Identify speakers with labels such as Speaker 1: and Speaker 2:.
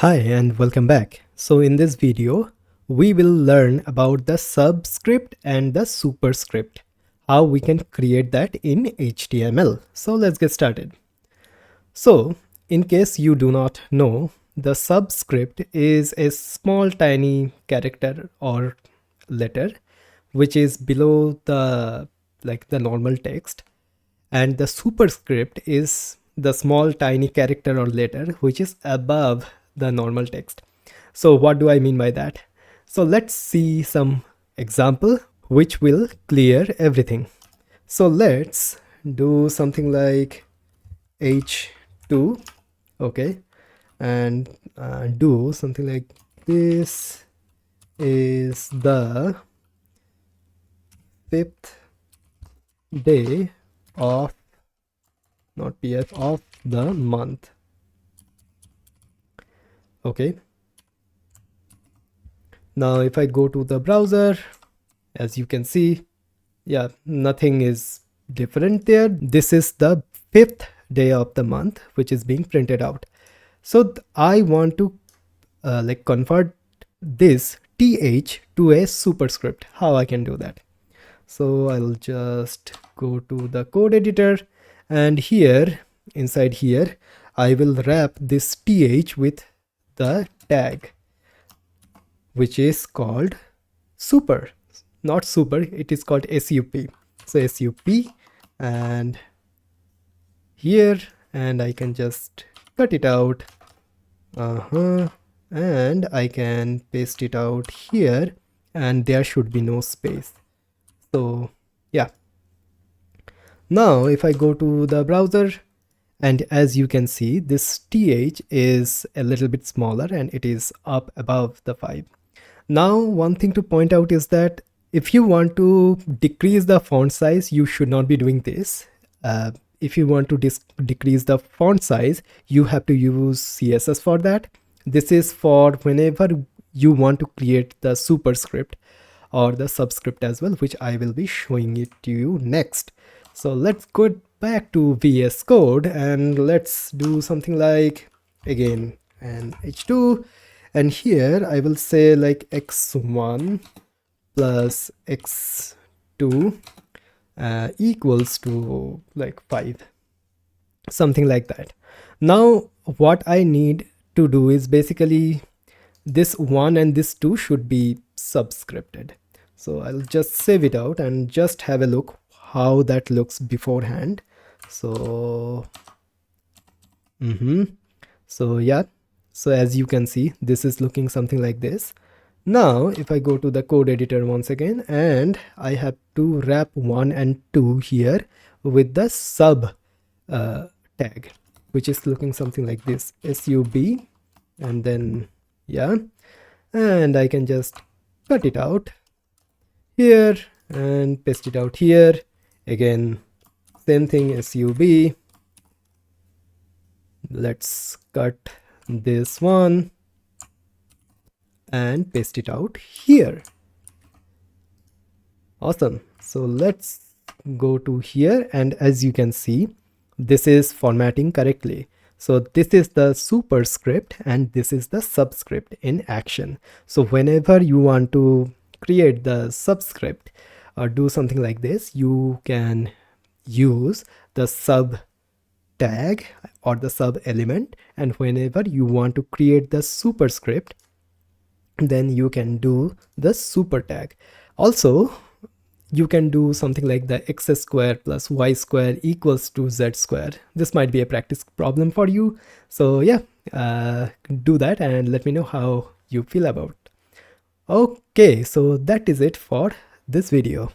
Speaker 1: Hi and welcome back. So in this video, we will learn about the subscript and the superscript, how we can create that in HTML. So let's get started. So in case you do not know, the subscript is a small tiny character or letter which is below the normal text, and the superscript is the small tiny character or letter which is above the normal text. So what do I mean by that? So let's see some example which will clear everything. So let's do something like h2, okay, and do something like this is the 5th day of, not pf, of the month. Okay, now if I go to the browser, as you can see, yeah, nothing is different there. This is the 5th day of the month which is being printed out. So I want to convert this th to a superscript. How I can do that? So I'll just go to the code editor, and here inside here I will wrap this th with the tag which is called super, not super, it is called sup. So sup, and here, and I can just cut it out, and I can paste it out here, and there should be no space. So yeah, now if I go to the browser, and as you can see, this th is a little bit smaller and it is up above the 5. Now one thing to point out is that if you want to decrease the font size, you should not be doing this. If you want to decrease the font size, you have to use CSS for that. This is for whenever you want to create the superscript or the subscript as well, which I will be showing it to you next. So let's go back to VS Code and let's do something like, again, and h2, and here I will say like x1 plus x2 equals to like 5, something like that. Now what I need to do is basically this 1 and this 2 should be subscripted. So I'll just save it out and just have a look how that looks beforehand. So so yeah, so as you can see, this is looking something like this. Now if I go to the code editor once again, and I have to wrap 1 and 2 here with the sub tag, which is looking something like this, sub, and then yeah, and I can just cut it out here and paste it out here. Again, same thing, sub. Let's cut this one and paste it out here. Awesome. So let's go to here, and as you can see, this is formatting correctly. So this is the superscript and this is the subscript in action. So whenever you want to create the subscript or do something like this, you can use the sub tag or the sub element, and whenever you want to create the superscript, then you can do the super tag. Also, you can do something like the x square plus y square equals to z square. This might be a practice problem for you. So yeah, do that and let me know how you feel about it. Okay, so that is it for this video.